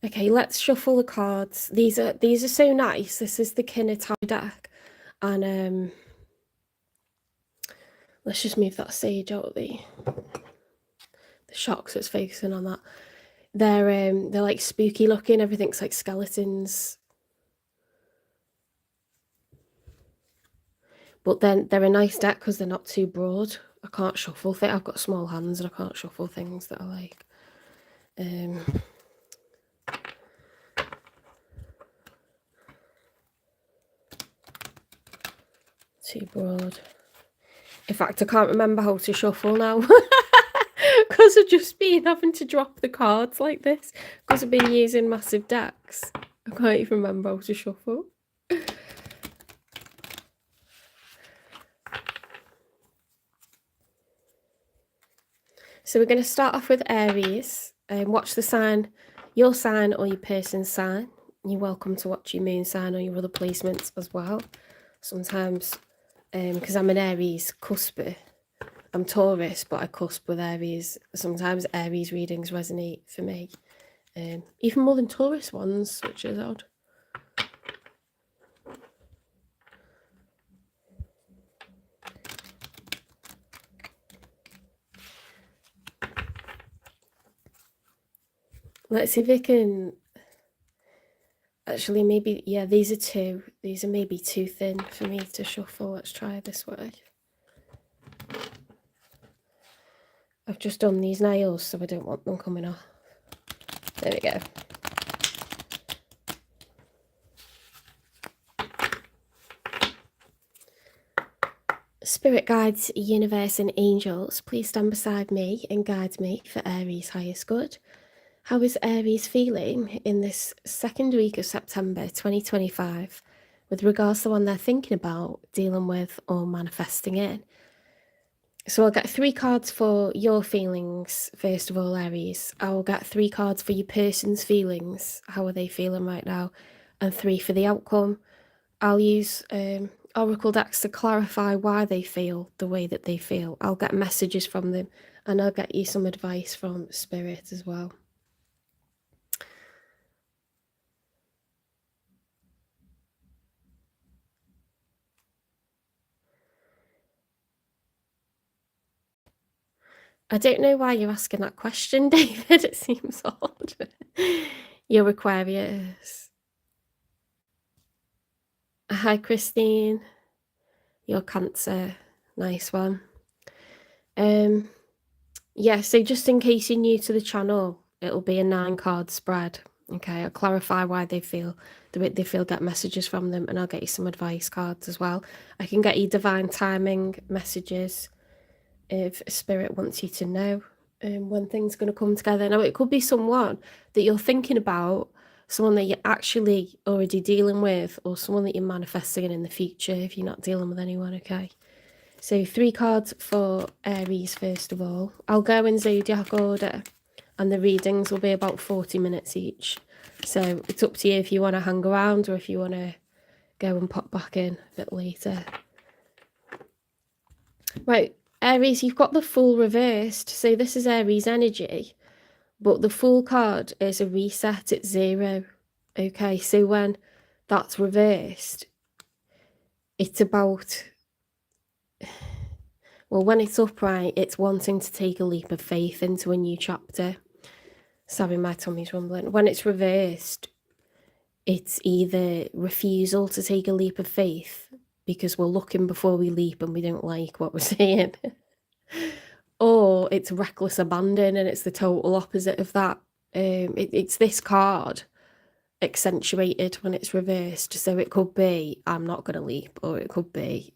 Okay, let's shuffle the cards. These are so nice. This is the Kinetau deck, and let's just move that sage out of the shocks that's focusing on that. They're like spooky looking. Everything's like skeletons, but then they're a nice deck because they're not too broad. I can't shuffle things. I've got small hands and I can't shuffle things that are like too broad. In fact, I can't remember how to shuffle now because I've just been having to drop the cards like this because I've been using massive decks. I can't even remember how to shuffle. So we're going to start off with Aries. Watch the sign, your sign or your person's sign. You're welcome to watch your moon sign or your other placements as well. Sometimes, because I'm an Aries cusper, I'm Taurus, but I cusp with Aries. Sometimes Aries readings resonate for me, even more than Taurus ones, which is odd. Let's see if we can... Actually, maybe, yeah, these are two. These are maybe too thin for me to shuffle. Let's try this way. I've just done these nails, so I don't want them coming off. There we go. Spirit guides, universe and angels, please stand beside me and guide me for Aries' highest good. How is Aries feeling in this second week of September 2025 with regards to one they're thinking about, dealing with or manifesting in? So I'll get 3 cards for your feelings, first of all, Aries. I will get 3 cards for your person's feelings. How are they feeling right now? And 3 for the outcome. I'll use Oracle decks to clarify why they feel the way that they feel. I'll get messages from them and I'll get you some advice from Spirit as well. I don't know why you're asking that question, David. It seems odd. You're Aquarius. Hi, Christine. You're Cancer. Nice one. Yeah, so just in case you're new to the channel, it'll be a 9-card spread. Okay, I'll clarify why they feel the way they feel, get messages from them, and I'll get you some advice cards as well. I can get you divine timing messages if Spirit wants you to know when things are going to come together. Now, it could be someone that you're thinking about, someone that you're actually already dealing with, or someone that you're manifesting in the future if you're not dealing with anyone, okay? So 3 cards for Aries, first of all. I'll go in zodiac order, and the readings will be about 40 minutes each. So it's up to you if you want to hang around or if you want to go and pop back in a bit later. Right, Aries, you've got the Fool reversed. So this is Aries energy, but the Fool card is a reset at 0. Okay, so when that's reversed, it's about... Well, when it's upright, it's wanting to take a leap of faith into a new chapter. Sorry, my tummy's rumbling. When it's reversed, it's either refusal to take a leap of faith because we're looking before we leap and we don't like what we're seeing, or it's reckless abandon and it's the total opposite of that. It's this card accentuated when it's reversed. So it could be, I'm not going to leap, or it could be,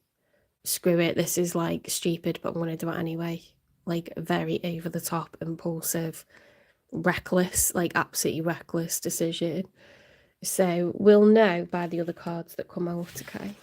screw it, this is like stupid, but I'm going to do it anyway. Like very over the top, impulsive, reckless, like absolutely reckless decision. So we'll know by the other cards that come out, okay?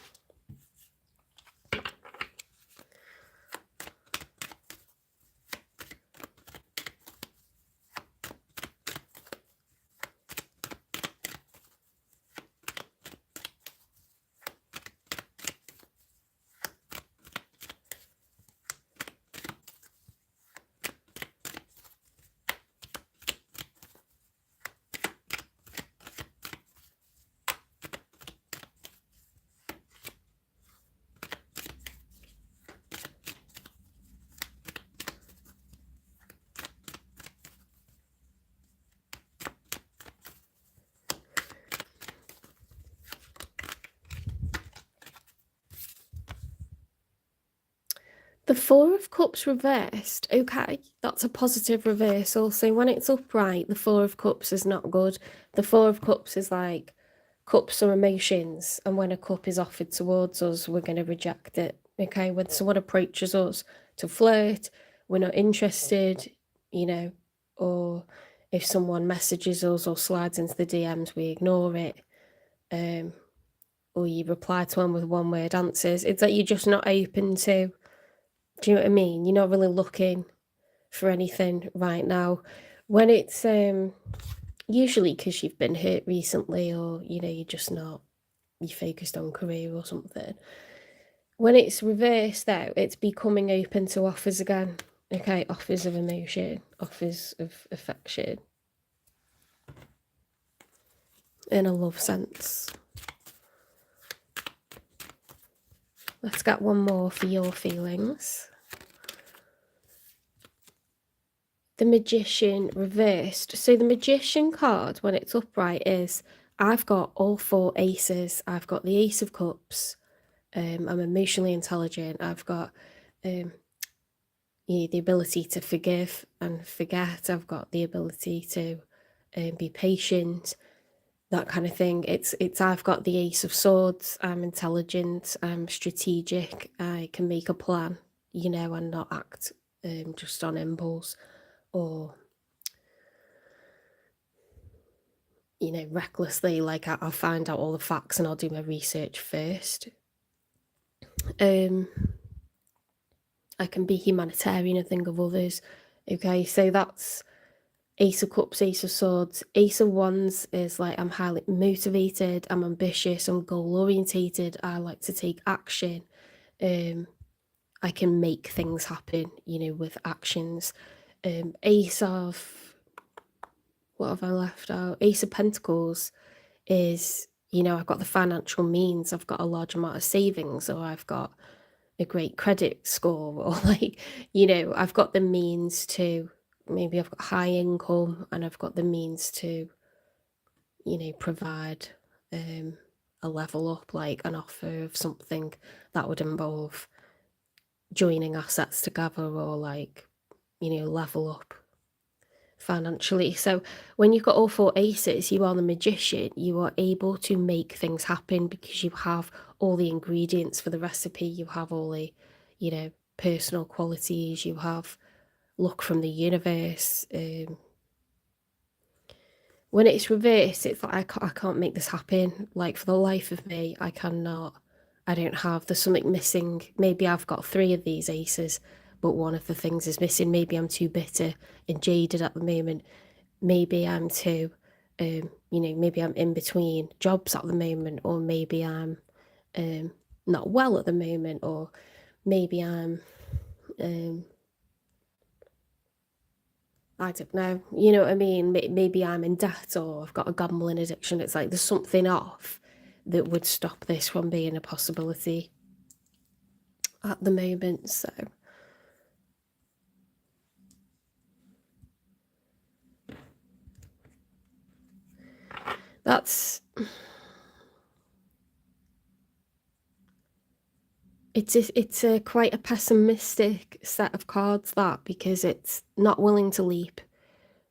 The Four of Cups reversed, okay, that's a positive reversal. So when it's upright, the Four of Cups is not good. The Four of Cups is like, cups are emotions, and when a cup is offered towards us, we're going to reject it, okay? When someone approaches us to flirt, we're not interested, you know, or if someone messages us or slides into the DMs, we ignore it. Or you reply to them with one-word answers. It's like you're just not open to, do you know what I mean? You're not really looking for anything right now. When it's usually because you've been hurt recently, or you know, you're just not, you're focused on career or something. When it's reversed though, it's becoming open to offers again. Okay, offers of emotion, offers of affection in a love sense. Let's get one more for your feelings. The Magician reversed. So the Magician card, when it's upright, is I've got all four aces. I've got the Ace of Cups. I'm emotionally intelligent. I've got you know, the ability to forgive and forget. I've got the ability to be patient, that kind of thing. It's I've got the Ace of Swords. I'm intelligent. I'm strategic. I can make a plan, you know, and not act just on impulse or, you know, recklessly. Like I'll find out all the facts and I'll do my research first. I can be humanitarian and think of others. Okay, so that's Ace of Cups, Ace of Swords. Ace of Wands is like I'm highly motivated, I'm ambitious, I'm goal orientated, I like to take action. I can make things happen, you know, with actions. Ace of, what have I left out? Ace of Pentacles is, you know, I've got the financial means, I've got a large amount of savings, or I've got a great credit score, or like, you know, I've got the means to, maybe I've got high income and I've got the means to, you know, provide a level up, like an offer of something that would involve joining assets together, or like, you know, level up financially. So when you've got all four aces, you are the Magician. You are able to make things happen because you have all the ingredients for the recipe. You have all the, you know, personal qualities. You have luck from the universe. When it's reversed, it's like I can't make this happen. Like for the life of me, I cannot. I don't have, there's something missing. Maybe I've got three of these aces, but one of the things is missing. Maybe I'm too bitter and jaded at the moment. Maybe I'm too, you know, maybe I'm in between jobs at the moment, or maybe I'm not well at the moment, or maybe I'm, I don't know, you know what I mean? Maybe I'm in debt, or I've got a gambling addiction. It's like there's something off that would stop this from being a possibility at the moment. So that's, it's a quite a pessimistic set of cards, that, because it's not willing to leap.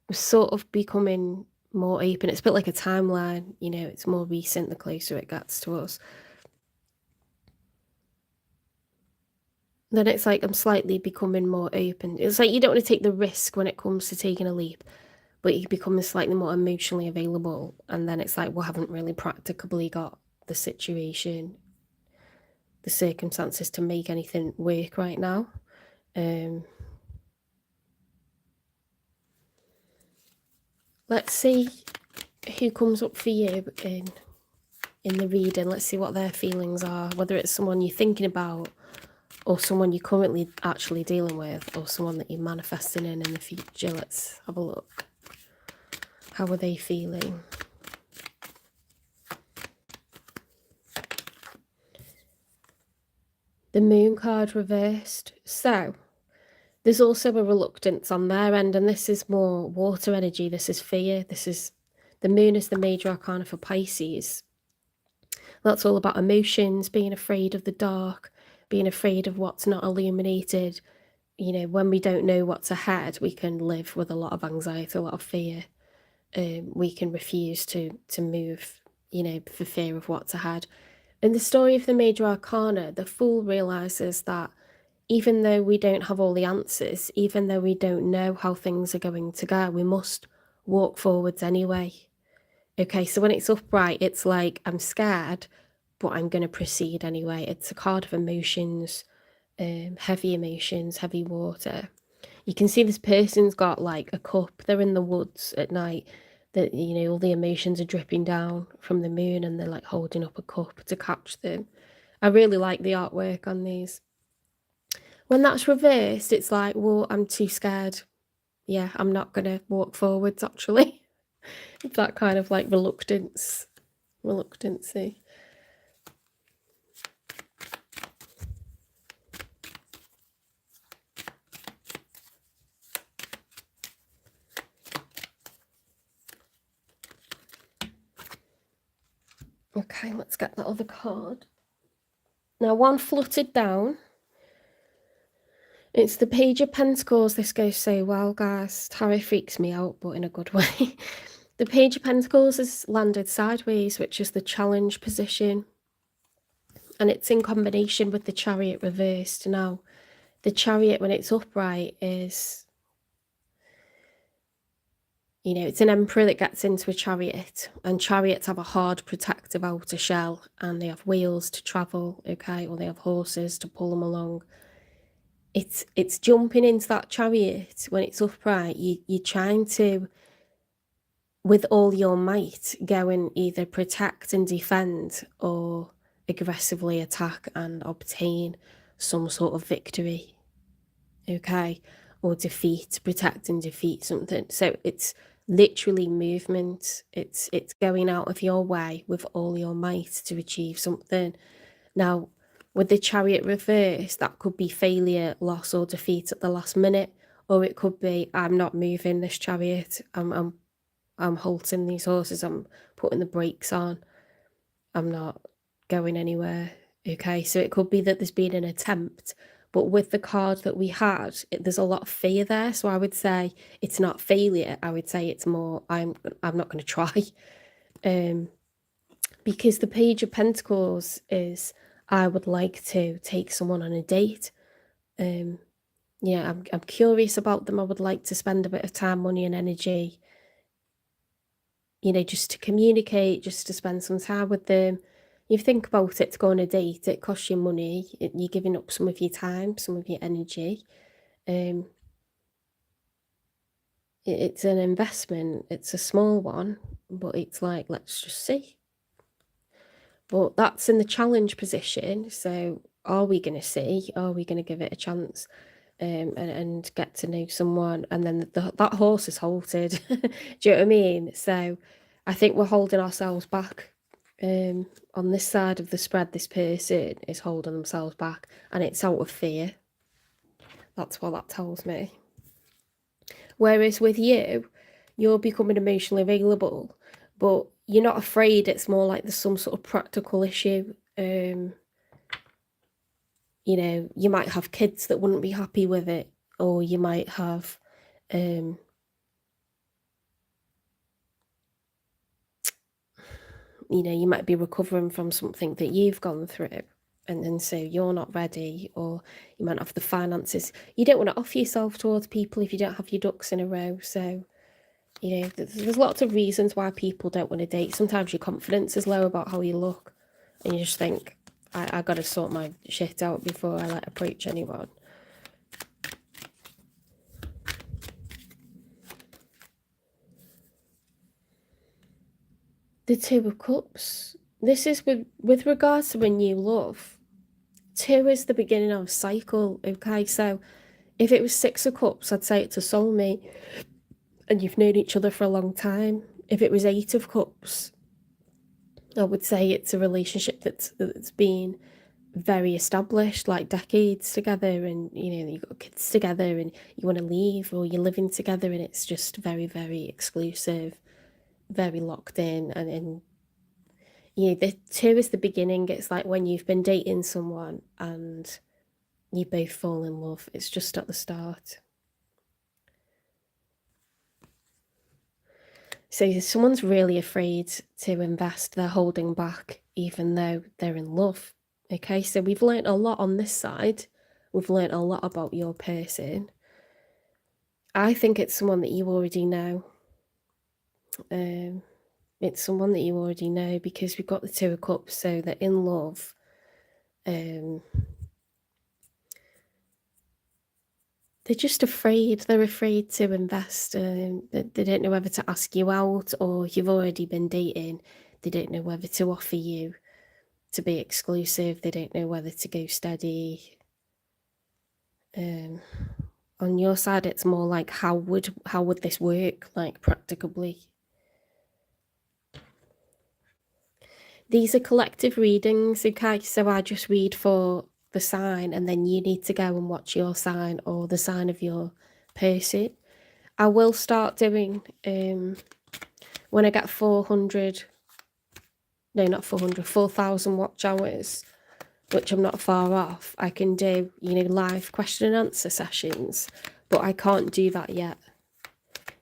We're sort of becoming more open. It's a bit like a timeline, you know, it's more recent the closer it gets to us. Then it's like I'm slightly becoming more open. It's like you don't want to take the risk when it comes to taking a leap, but you become slightly more emotionally available. And then it's like, we haven't really practically got the situation, the circumstances to make anything work right now. Let's see who comes up for you in the reading. Let's see what their feelings are, whether it's someone you're thinking about, or someone you're currently actually dealing with, or someone that you're manifesting in the future. Let's have a look. How are they feeling? The Moon card reversed. So there's also a reluctance on their end, and this is more water energy. This is fear. This is, the Moon is the major arcana for Pisces. That's all about emotions, being afraid of the dark, being afraid of what's not illuminated. You know, when we don't know what's ahead, we can live with a lot of anxiety, a lot of fear. We can refuse to move, you know, for fear of what's ahead. In the story of the Major Arcana, the Fool realizes that even though we don't have all the answers, even though we don't know how things are going to go, we must walk forwards anyway. Okay, so when it's upright, it's like, I'm scared, but I'm going to proceed anyway. It's a card of emotions, heavy emotions, heavy water. You can see this person's got like a cup. They're in the woods at night. That, you know, all the emotions are dripping down from the moon, and they're like holding up a cup to catch them. I really like the artwork on these. When that's reversed, it's like, well, I'm too scared. Yeah, I'm not going to walk forwards, actually. It's that kind of like reluctancy. Okay, let's get that other card. Now, one fluttered down. It's the Page of Pentacles. This goes so well, guys. Tarot freaks me out, but in a good way. The Page of Pentacles has landed sideways, which is the challenge position. And it's in combination with the Chariot reversed. Now, the Chariot, when it's upright, is, you know, it's an emperor that gets into a chariot, and chariots have a hard protective outer shell, and they have wheels to travel, okay, or they have horses to pull them along. It's jumping into that chariot when it's upright. You're trying to, with all your might, go and either protect and defend or aggressively attack and obtain some sort of victory, okay, or defeat, protect and defeat something. So it's literally movement. It's going out of your way with all your might to achieve something. Now, with the Chariot reverse, that could be failure, loss or defeat at the last minute, or it could be, I'm not moving this chariot, I'm halting these horses, I'm putting the brakes on, I'm not going anywhere. Okay, so it could be that there's been an attempt, but with the card that we had, there's a lot of fear there. So I would say it's not failure. I would say it's more, I'm not going to try. Because the Page of Pentacles is, I would like to take someone on a date. Yeah, I'm curious about them. I would like to spend a bit of time, money and energy, you know, just to communicate, just to spend some time with them. You think about it, to go on a date, it costs you money. You're giving up some of your time, some of your energy. It's an investment. It's a small one, but it's like, let's just see. But that's in the challenge position. So are we going to see? Are we going to give it a chance and get to know someone? And then that horse is halted. Do you know what I mean? So I think we're holding ourselves back. On this side of the spread, this person is holding themselves back, and it's out of fear. That's what that tells me. Whereas with you, you're becoming emotionally available, but you're not afraid. It's more like there's some sort of practical issue. You know, you might have kids that wouldn't be happy with it, or you might have, you know, you might be recovering from something that you've gone through, and so you're not ready, or you might not have the finances. You don't want to offer yourself towards people if you don't have your ducks in a row. So, you know, there's lots of reasons why people don't want to date. Sometimes your confidence is low about how you look, and you just think, I got to sort my shit out before I approach anyone. The Two of Cups. This is with regards to a new love. Two is the beginning of a cycle, okay? So if it was Six of Cups, I'd say it's a soulmate, and you've known each other for a long time. If it was Eight of Cups, I would say it's a relationship that's been very established, like decades together, and, you know, you've got kids together and you want to leave, or you're living together and it's just very, very exclusive, very locked in, and The 2 is the beginning. It's like when you've been dating someone and you both fall in love. It's just at the start. So if someone's really afraid to invest, they're holding back even though they're in love. Okay, so we've learned a lot on this side. We've learned a lot about your person. I think it's someone that you already know. It's someone that you already know because we've got the 2 of Cups, so they're in love. They're just afraid. They're afraid to invest. They don't know whether to ask you out, or you've already been dating. They don't know whether to offer you to be exclusive. They don't know whether to go steady. On your side, it's more like how would this work, like practically? These are collective readings, okay? So I just read for the sign, and then you need to go and watch your sign or the sign of your person. I will start doing when I get 4,000 watch hours, which I'm not far off. I can do, live question and answer sessions, but I can't do that yet.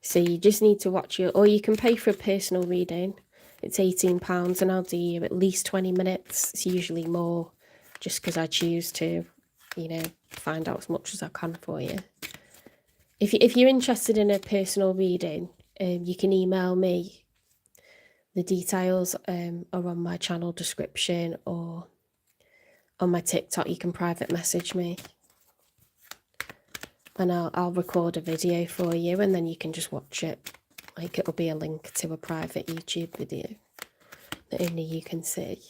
So you just need to watch or you can pay for a personal reading. It's £18 and I'll do you at least 20 minutes. It's usually more, just because I choose to, find out as much as I can for you. If you're interested in a personal reading, you can email me. The details are on my channel description, or on my TikTok you can private message me. And I'll record a video for you, and then you can just watch it. Like, it'll be a link to a private YouTube video that only you can see.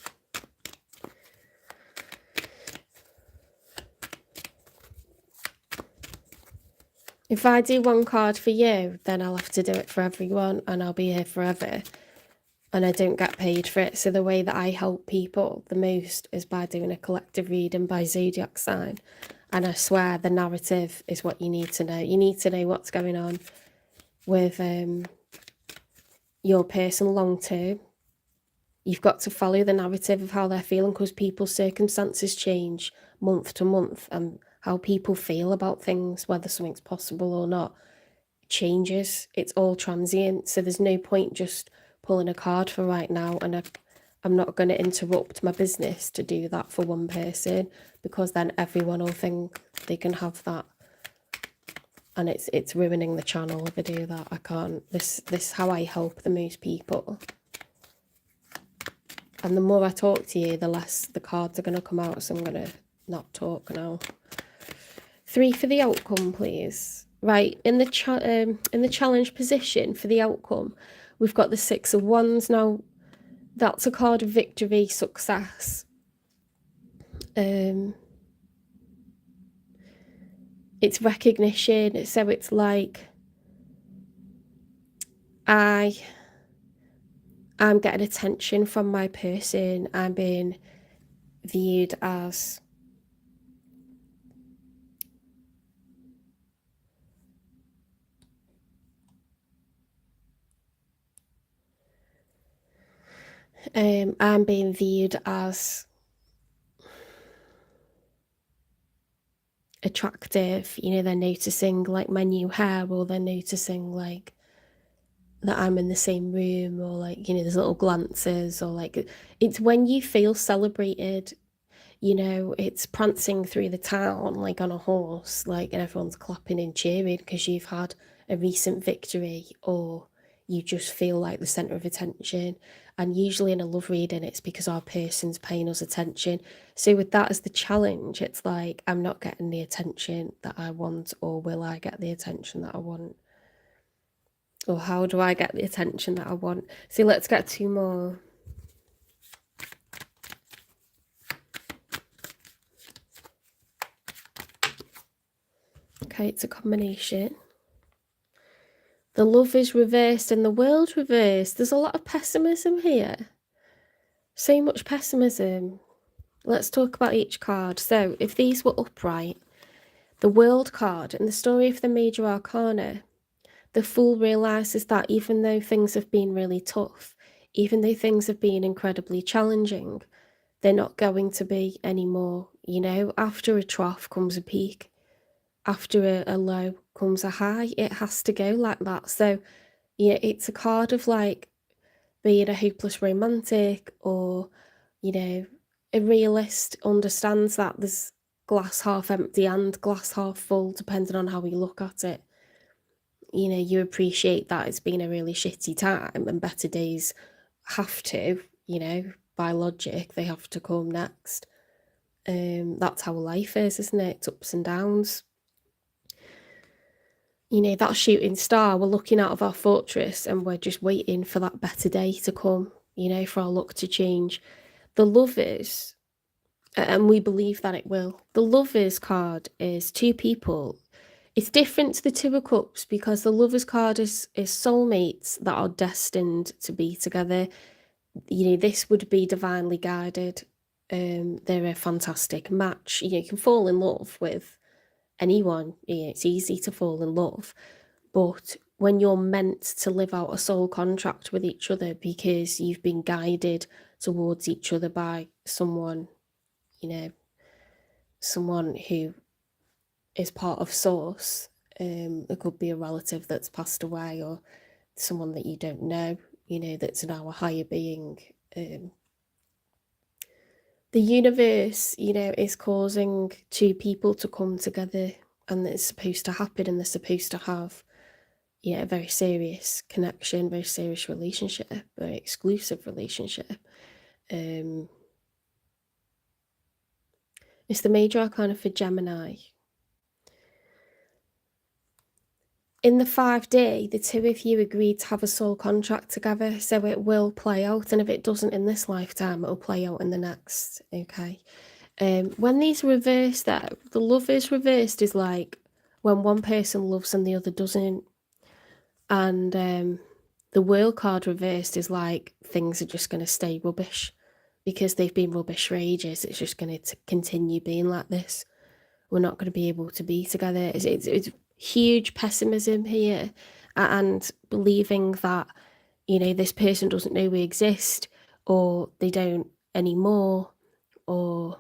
If I do one card for you, then I'll have to do it for everyone, and I'll be here forever. And I don't get paid for it. So the way that I help people the most is by doing a collective reading by zodiac sign. And I swear the narrative is what you need to know. You need to know what's going on with your person long term. You've got to follow the narrative of how they're feeling, because people's circumstances change month to month, and how people feel about things, whether something's possible or not, changes. It's all transient. So there's no point just pulling a card for right now, and I'm not going to interrupt my business to do that for one person, because then everyone will think they can have that, and it's ruining the channel if I do that. I can't. This is how I help the most people, and the more I talk to you, the less the cards are going to come out, so I'm going to not talk now. 3 for the outcome, please. Right, in the challenge position for the outcome, we've got the 6 of Wands. Now, that's a card of victory, success. It's recognition. So it's like, I'm getting attention from my person. I'm being viewed as I'm being viewed as attractive. They're noticing like my new hair, or they're noticing like that I'm in the same room, or like, there's little glances, or like, it's when you feel celebrated. It's prancing through the town like on a horse, like, and everyone's clapping and cheering because you've had a recent victory, or you just feel like the center of attention. And usually in a love reading, it's because our person's paying us attention. So with that as the challenge, it's like, I'm not getting the attention that I want, or will I get the attention that I want? Or how do I get the attention that I want? So let's get 2 more. Okay, it's a combination. The love is reversed and the world reversed. There's a lot of pessimism here. So much pessimism. Let's talk about each card. So if these were upright, the World card and the story of the major arcana, the Fool realizes that even though things have been really tough, even though things have been incredibly challenging, they're not going to be anymore. You know, after a trough comes a peak, after a low comes a high. It has to go like that. So yeah, it's a card of like being a hopeless romantic, or, you know, a realist understands that there's glass half empty and glass half full, depending on how we look at it. You know, you appreciate that it's been a really shitty time and better days have to, you know, by logic, they have to come next. That's how life is, isn't it? It's ups and downs. You know, that shooting star, we're looking out of our fortress and we're just waiting for that better day to come, you know, for our luck to change. The Lovers, and we believe that it will. The Lovers card is two people. It's different to the Two of Cups because the Lovers card is soulmates that are destined to be together. You know, this would be divinely guided. They're a fantastic match. You know, you can fall in love with anyone. You know, it's easy to fall in love. But when you're meant to live out a soul contract with each other because you've been guided towards each other by someone, you know, someone who is part of source, it could be a relative that's passed away or someone that you don't know, you know, that's now a higher being. The universe, you know, is causing two people to come together, and it's supposed to happen, and they're supposed to have, yeah, a very serious connection, very serious relationship, very exclusive relationship. It's the major arcana for Gemini. In the 5D, the two of you agreed to have a soul contract together, so it will play out, and if it doesn't in this lifetime, it'll play out in the next, okay? When these reverse, that the Lovers reversed is like when one person loves and the other doesn't, and the World card reversed is like things are just going to stay rubbish because they've been rubbish for ages. It's just going to continue being like this. We're not going to be able to be together. It's huge pessimism here, and believing that, you know, this person doesn't know we exist, or they don't anymore, or,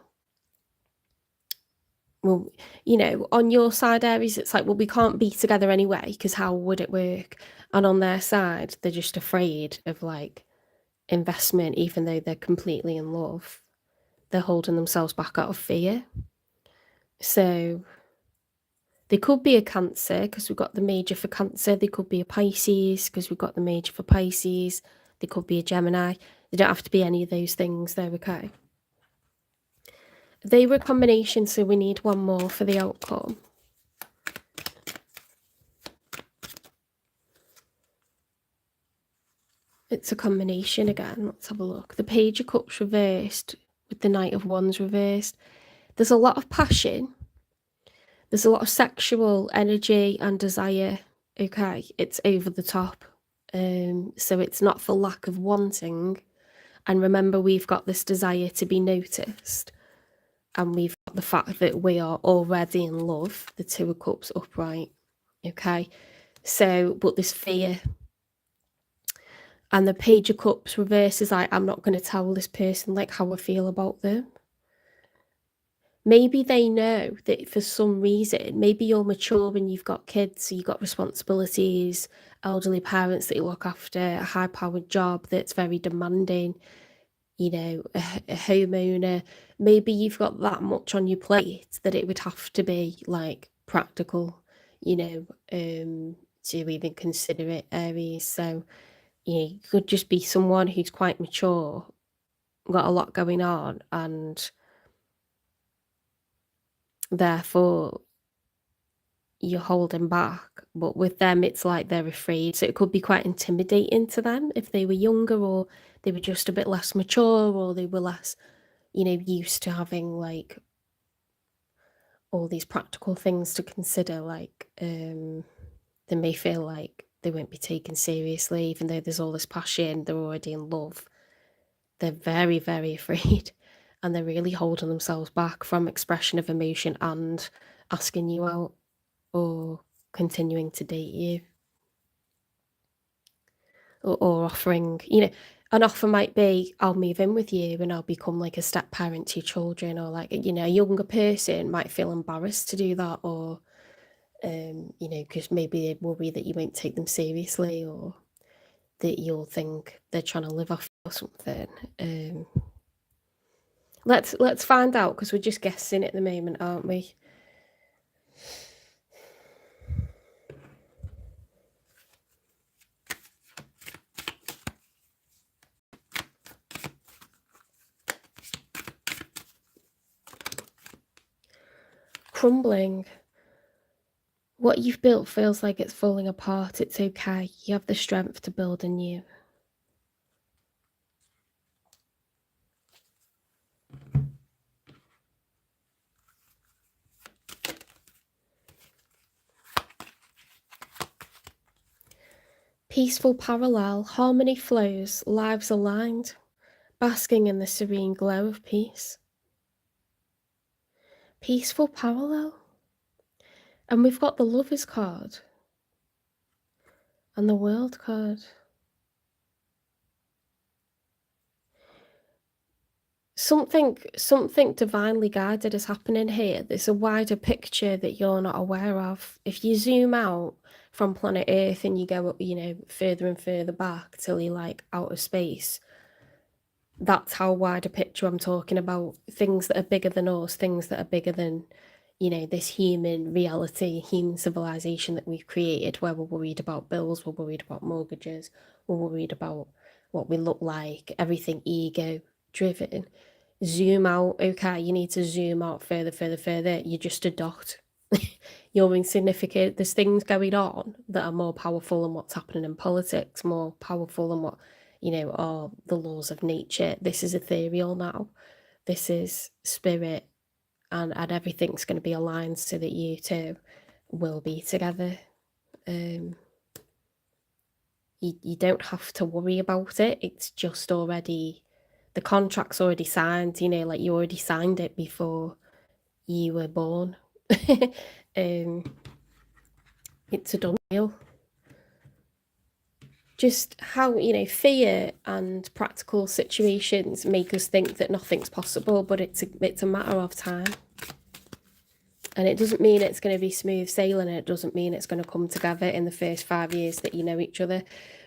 well, you know, on your side, Aries, it's like, well, we can't be together anyway, because how would it work? And on their side, they're just afraid of like investment, even though they're completely in love. They're holding themselves back out of fear. So they could be a Cancer because we've got the major for Cancer. They could be a Pisces because we've got the major for Pisces. They could be a Gemini. They don't have to be any of those things. They're okay. They were a combination, so we need one more for the outcome. It's a combination again. Let's have a look. The Page of Cups reversed with the Knight of Wands reversed. There's a lot of passion. There's a lot of sexual energy and desire. Okay, it's over the top. So it's not for lack of wanting. And remember, we've got this desire to be noticed. And we've got the fact that we are already in love, the Two of Cups upright. Okay, so, but this fear. And the Page of Cups reverse is like, I'm not going to tell this person like how I feel about them. Maybe they know that for some reason, maybe you're mature and you've got kids, so you've got responsibilities, elderly parents that you look after, a high-powered job that's very demanding, you know, a homeowner. Maybe you've got that much on your plate that it would have to be like practical, you know, to even consider it, Aries. So, you know, you could just be someone who's quite mature, got a lot going on, and therefore you're holding back. But with them, it's like they're afraid. So it could be quite intimidating to them if they were younger, or they were just a bit less mature, or they were less, you know, used to having like all these practical things to consider. Like they may feel like they won't be taken seriously, even though there's all this passion, they're already in love. They're very, very afraid, and they're really holding themselves back from expression of emotion and asking you out or continuing to date you, or offering, you know, An offer might be, I'll move in with you and I'll become like a step parent to your children, or like, you know, a younger person might feel embarrassed to do that, or, you know, because maybe they worry that you won't take them seriously, or that you'll think they're trying to live off you or something. Let's find out, because we're just guessing at the moment, aren't we? Crumbling. What you've built feels like it's falling apart. It's okay. You have the strength to build anew. Peaceful parallel, harmony flows, lives aligned, basking in the serene glow of peace. Peaceful parallel. And we've got the Lovers card and the World card. Something divinely guided is happening here. There's a wider picture that you're not aware of. If you zoom out from planet Earth and you go, you know, further and further back till you're like out of space, that's how wide a picture I'm talking about. Things that are bigger than us, things that are bigger than, you know, this human reality, human civilization that we've created, where we're worried about bills, we're worried about mortgages, we're worried about what we look like, everything ego driven. Zoom out. Okay, you need to zoom out further, further, further. You're just a dot. You're insignificant. There's things going on that are more powerful than what's happening in politics, more powerful than what, you know, are the laws of nature. This is ethereal now. This is spirit, and everything's going to be aligned so that you two will be together. You don't have to worry about it. It's just already, the contract's already signed, you know, like you already signed it before you were born. It's a done deal. Just how, you know, fear and practical situations make us think that nothing's possible, but it's a matter of time. And it doesn't mean it's going to be smooth sailing. It doesn't mean it's going to come together in the first 5 years that you know each other.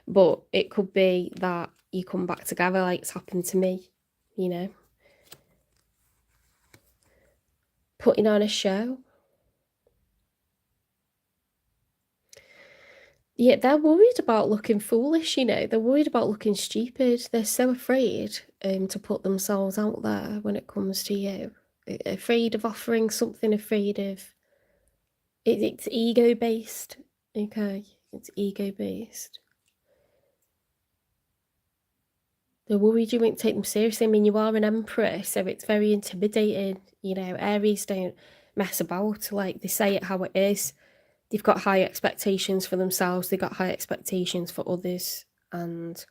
But it could be that you come back together, like it's happened to me, you know. Putting on a show. Yeah, they're worried about looking foolish, you know. They're worried about looking stupid. They're so afraid to put themselves out there when it comes to you. Afraid of offering something, afraid of... It's ego-based, okay? It's ego-based. They're worried you won't take them seriously. I mean, you are an emperor, so it's very intimidating. You know, Aries don't mess about. Like, they say it how it is. They've got high expectations for themselves. They've got high expectations for others. And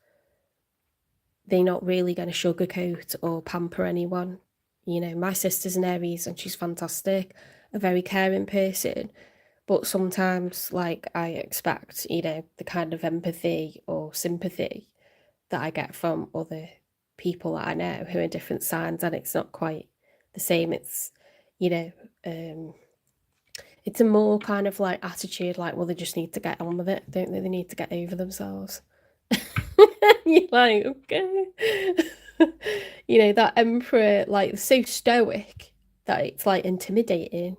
they're not really going to sugarcoat or pamper anyone. You know, my sister's an Aries and she's fantastic. A very caring person. But sometimes, like, I expect, you know, the kind of empathy or sympathy that I get from other people that I know who are different signs, and it's not quite the same. It's, you know, it's a more kind of like attitude, like, well, they just need to get on with it, don't they? They need to get over themselves. You're like, okay. You know, that emperor, like, so stoic that it's like intimidating.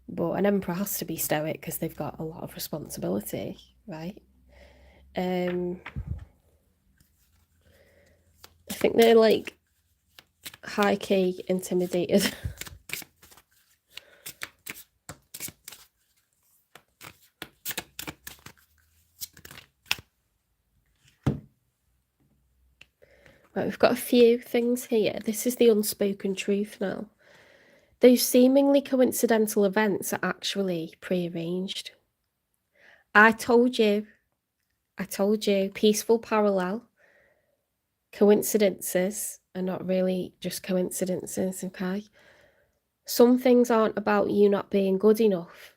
But an emperor has to be stoic because they've got a lot of responsibility, right? I think they're like high key intimidated. Right, we've got a few things here. This is the unspoken truth now. Those seemingly coincidental events are actually prearranged. I told you, peaceful parallel. Coincidences are not really just coincidences, okay? Some things aren't about you not being good enough.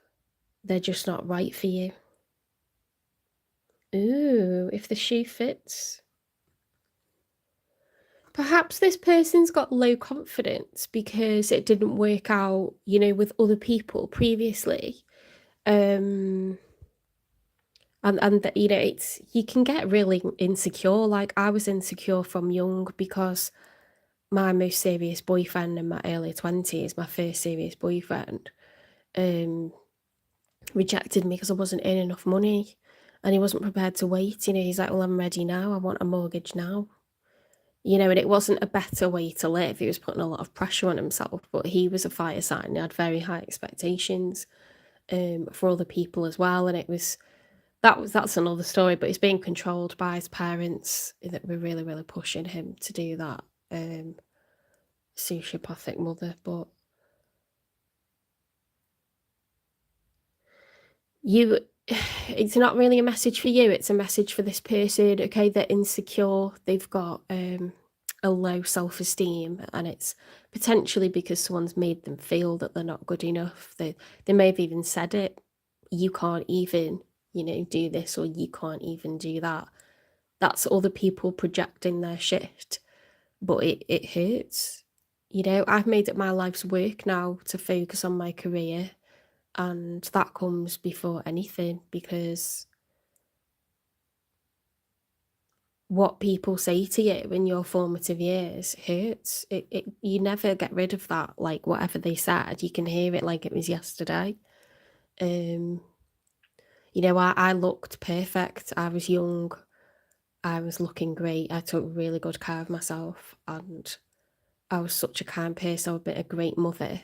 They're just not right for you. Ooh, if the shoe fits. Perhaps this person's got low confidence because it didn't work out, with other people previously. Um, and that, it's you can get really insecure. Like I was insecure from young because my most serious boyfriend in my early 20s, my first serious boyfriend, um, rejected me because I wasn't earning enough money and he wasn't prepared to wait. He's like, well, I'm ready now. I want a mortgage now. And it wasn't a better way to live. He was putting a lot of pressure on himself, but he was a fire sign. He had very high expectations for other people as well. And that's another story, but he's being controlled by his parents that were really, really pushing him to do that. Sociopathic mother, but you it's not really a message for you, it's a message for this person. Okay, they're insecure, they've got a low self-esteem, and it's potentially because someone's made them feel that they're not good enough. They may have even said it. You can't even, do this, or you can't even do that. That's other people projecting their shit, but it hurts. I've made it my life's work now to focus on my career, and that comes before anything, because what people say to you in your formative years hurts. You never get rid of that. Like, whatever they said, you can hear it like it was yesterday. Um, I looked perfect. I was young. I was looking great. I took really good care of myself, and I was such a kind person. I've been a great mother,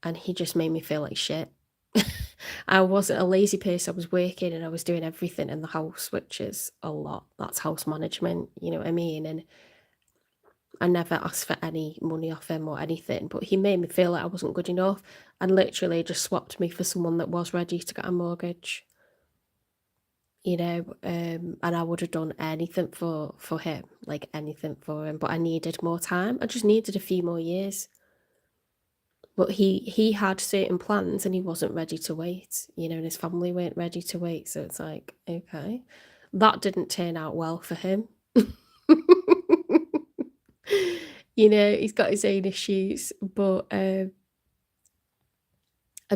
and he just made me feel like shit. I wasn't a lazy person. I was working and I was doing everything in the house, which is a lot. That's house management, you know what I mean? And I never asked for any money off him or anything, but he made me feel like I wasn't good enough, and literally just swapped me for someone that was ready to get a mortgage. And I would have done anything for him, like anything for him, but I needed more time. I just needed a few more years. But he had certain plans and he wasn't ready to wait, and his family weren't ready to wait. So it's like, okay, that didn't turn out well for him. He's got his own issues, but I'm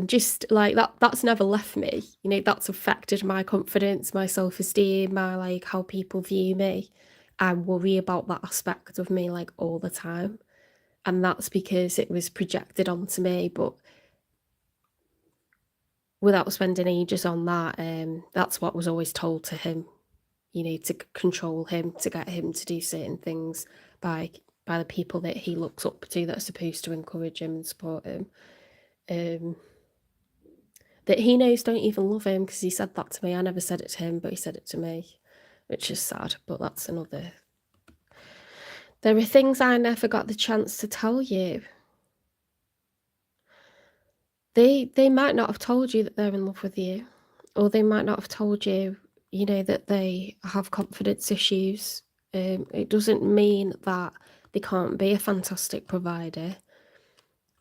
just like that's never left me. That's affected my confidence, my self-esteem, my like how people view me. I worry about that aspect of me like all the time. And that's because it was projected onto me, but without spending ages on that, that's what was always told to him, to control him, to get him to do certain things by the people that he looks up to that are supposed to encourage him and support him. That he knows don't even love him, because he said that to me. I never said it to him, but he said it to me, which is sad, but that's another. There are things I never got the chance to tell you. They might not have told you that they're in love with you, or they might not have told you, that they have confidence issues. It doesn't mean that they can't be a fantastic provider.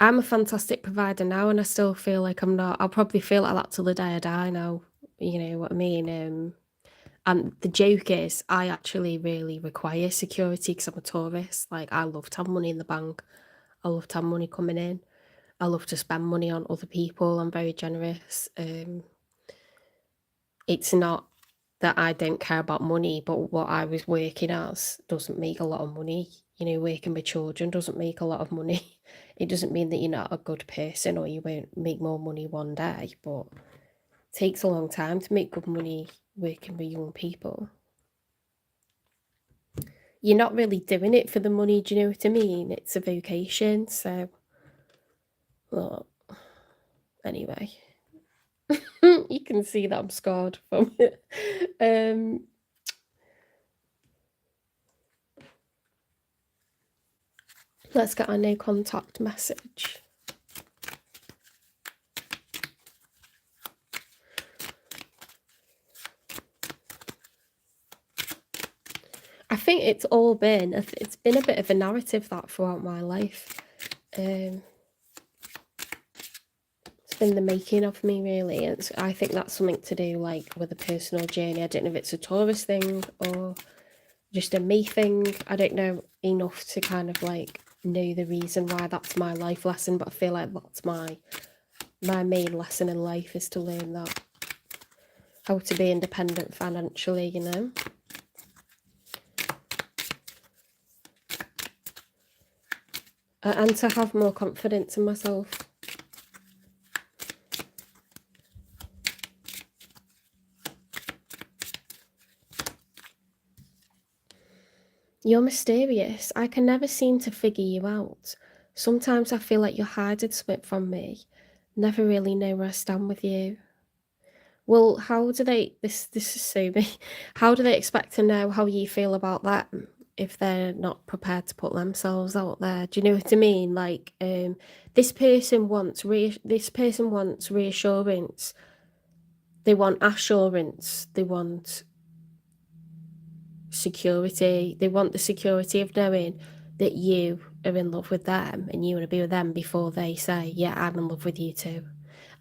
I'm a fantastic provider now, and I still feel like I'm not. I'll probably feel like that till the day I die now. You know what I mean? And the joke is, I actually really require security because I'm a tourist. Like, I love to have money in the bank. I love to have money coming in. I love to spend money on other people. I'm very generous. It's not that I don't care about money, but what I was working as doesn't make a lot of money. Working with children doesn't make a lot of money. It doesn't mean that you're not a good person or you won't make more money one day, but it takes a long time to make good money working with young people. You're not really doing it for the money, do you know what I mean? It's a vocation, so, well, anyway. You can see that I'm scarred from it. Let's get our no contact message. I think it's been a bit of a narrative that throughout my life. It's been the making of me, really. I think that's something to do like with a personal journey. I don't know if it's a Taurus thing or just a me thing. I don't know enough to kind of like know the reason why that's my life lesson, but I feel like that's my main lesson in life, is to learn that. How to be independent financially, you know. And to have more confidence in myself. You're mysterious. I can never seem to figure you out. Sometimes I feel like you're hiding something from me. Never really know where I stand with you. Well, how do they, this is so me, how do they expect to know how you feel about them if they're not prepared to put themselves out there? Do you know what I mean? Like, this person wants reassurance. They want assurance. They want security. They want the security of knowing that you are in love with them and you want to be with them before they say, yeah, I'm in love with you too.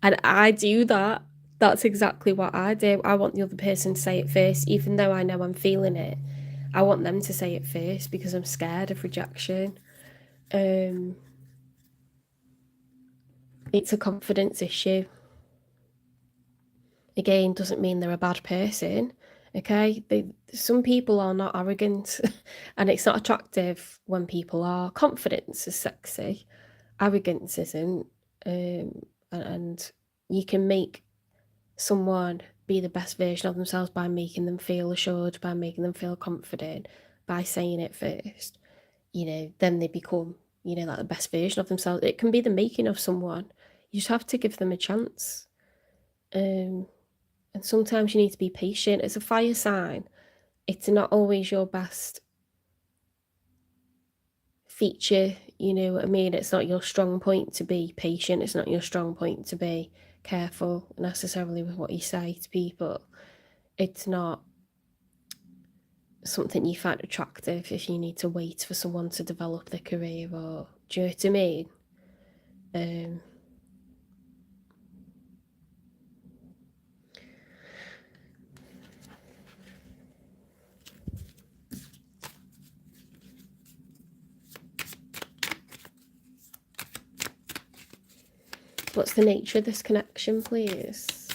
And I do that. That's exactly what I do. I want the other person to say it first, even though I know I'm feeling it. I want them to say it first because I'm scared of rejection. It's a confidence issue. Again, doesn't mean they're a bad person. Okay, some people are not arrogant, and it's not attractive when people are. Confidence is sexy, arrogance isn't. And you can make someone be the best version of themselves by making them feel assured, by making them feel confident, by saying it first. You know, then they become, you know, like the best version of themselves. It can be the making of someone. You just have to give them a chance. And sometimes you need to be patient. It's a fire sign. It's not always your best feature, you know what I mean? It's not your strong point to be patient. It's not your strong point to be careful necessarily with what you say to people. It's not something you find attractive if you need to wait for someone to develop their career, or do you know what I mean? What's the nature of this connection, please?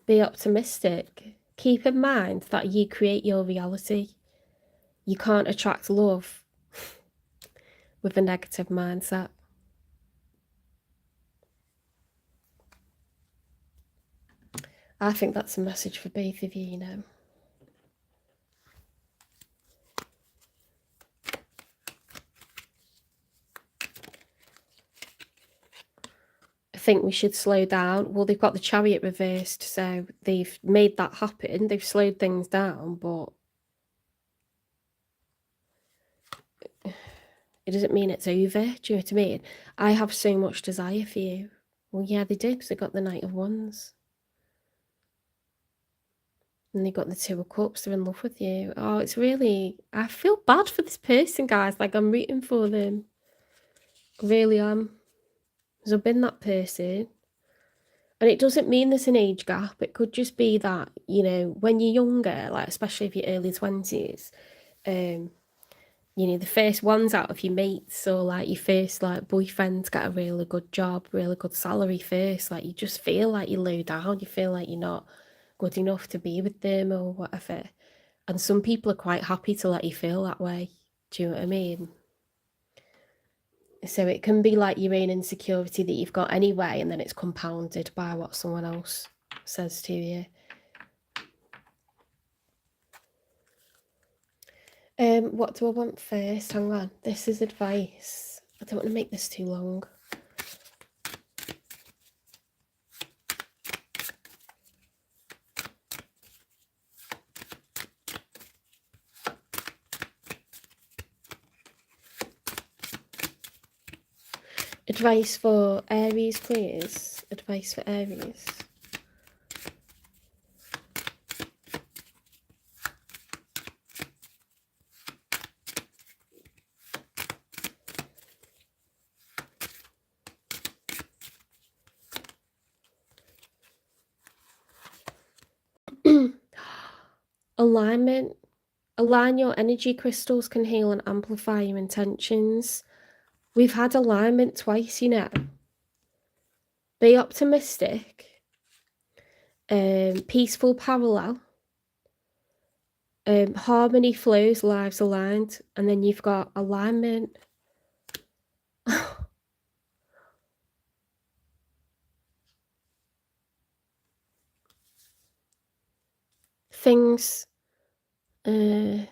Be optimistic. Keep in mind that you create your reality. You can't attract love with a negative mindset. I think that's a message for both of you, you know. I think we should slow down. Well, they've got the Chariot reversed, so they've made that happen. They've slowed things down, but it doesn't mean it's over. Do you know what I mean? I have so much desire for you. Well, yeah, they do, because they got the Knight of Wands. And they got the Two of Cups. They're in love with you. Oh, it's really... I feel bad for this person, guys. Like, I'm rooting for them. I really am. Because I've been that person. And it doesn't mean there's an age gap. It could just be that, you know, when you're younger, like, especially if you're early 20s, you know, the first ones out of your mates, or like your first like boyfriend's got a really good job, really good salary first, like you just feel like you're low down, you feel like you're not good enough to be with them or whatever. And some people are quite happy to let you feel that way. Do you know what I mean? So it can be like your own insecurity that you've got anyway, and then it's compounded by what someone else says to you. What do I want first? Hang on. This is advice. I don't want to make this too long. Advice for Aries, please. Advice for Aries. Alignment. Align your energy crystals can heal and amplify your intentions. We've had alignment twice, you know. Be optimistic. Peaceful parallel. Harmony flows, lives aligned. And then you've got alignment. Things, yeah,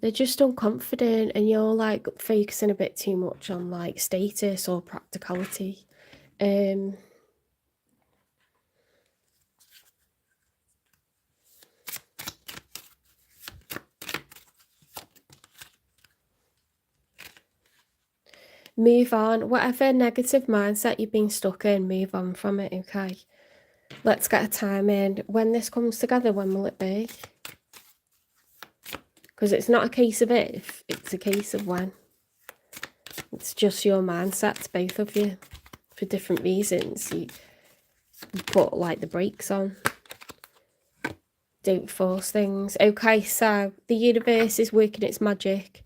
they're just unconfident, and you're like focusing a bit too much on like status or practicality. Move on. Whatever negative mindset you've been stuck in, move on from it, okay? Let's get a time in. When this comes together, when will it be? Because it's not a case of if, it's a case of when. It's just your mindsets, both of you, for different reasons. You put like the brakes on. Don't force things. Okay, so the universe is working its magic.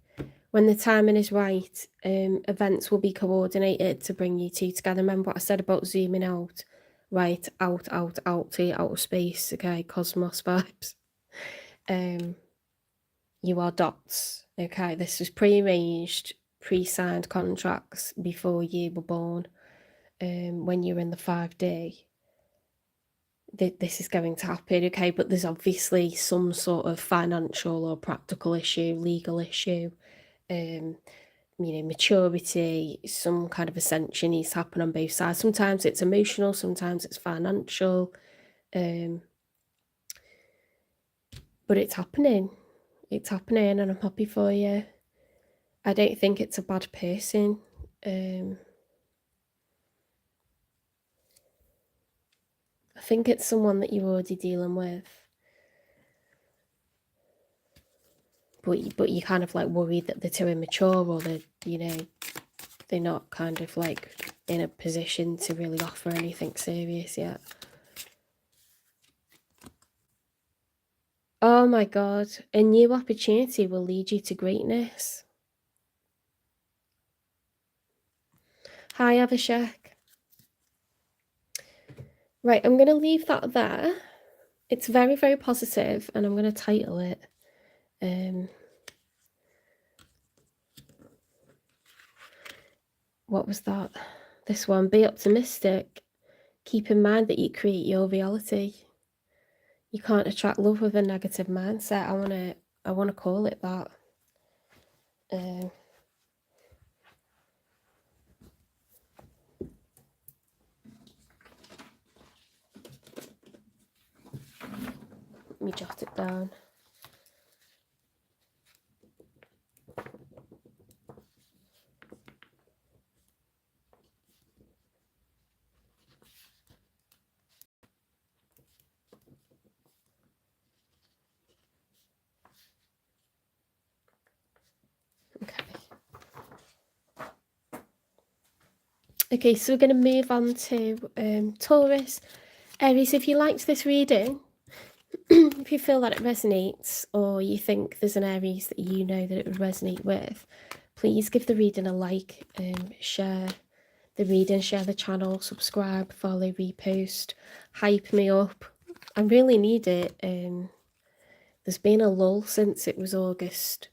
When the timing is right, events will be coordinated to bring you two together. Remember what I said about zooming out? Right, out to your outer space, okay? Cosmos vibes. You are dots, okay? This was pre-arranged, pre-signed contracts before you were born. When you're in the 5D, this is going to happen, okay? But there's obviously some sort of financial or practical issue, legal issue, maturity, some kind of ascension needs to happen on both sides. Sometimes it's emotional, sometimes it's financial, but it's happening. It's happening, and I'm happy for you. I don't think it's a bad person. I think it's someone that you're already dealing with. But you kind of like worried that they're too immature, or they're not kind of like in a position to really offer anything serious yet. Oh my God, a new opportunity will lead you to greatness. Hi, Avishek. Right, I'm going to leave that there. It's very, very positive, and I'm going to title it. What was that? This one, be optimistic. Keep in mind that you create your reality. You can't attract love with a negative mindset. I want to call it that. Let me jot it down. Okay, so we're going to move on to Taurus. Aries, if you liked this reading, if you feel that it resonates, or you think there's an Aries that you know that it would resonate with, please give the reading a like, share the reading, share the channel, subscribe, follow, repost, hype me up. I really need it. There's been a lull since it was August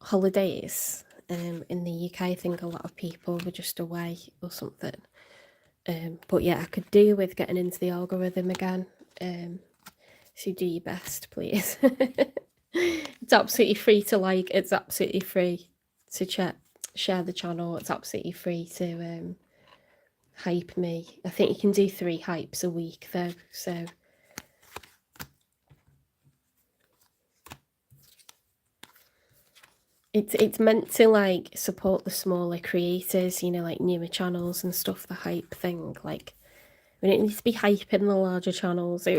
holidays. In the UK, I think a lot of people were just away or something. But yeah, I could do with getting into the algorithm again. So do your best, please. It's absolutely free to like. It's absolutely free to share the channel. It's absolutely free to hype me. I think you can do 3 hypes a week though, so it's meant to like support the smaller creators, like newer channels and stuff, the hype thing. Like, we don't need to be hyping the larger channels.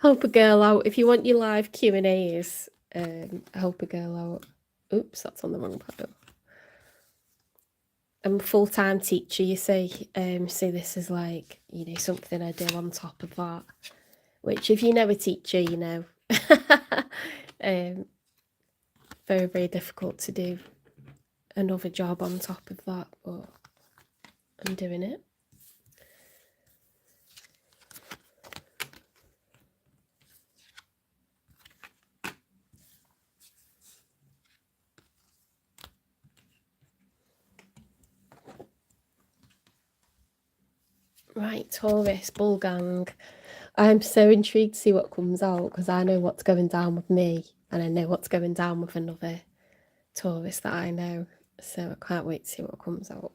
Help a girl out. If you want your live Q&As, help a girl out. Oops, that's on the wrong pile. I'm a full-time teacher, you see. So this is like, you know, something I do on top of that. Which, if you know a teacher, you know. Very, very difficult to do another job on top of that, but I'm doing it. Right, Taurus, bull gang. I'm so intrigued to see what comes out, because I know what's going down with me, and I know what's going down with another Taurus that I know. So I can't wait to see what comes out.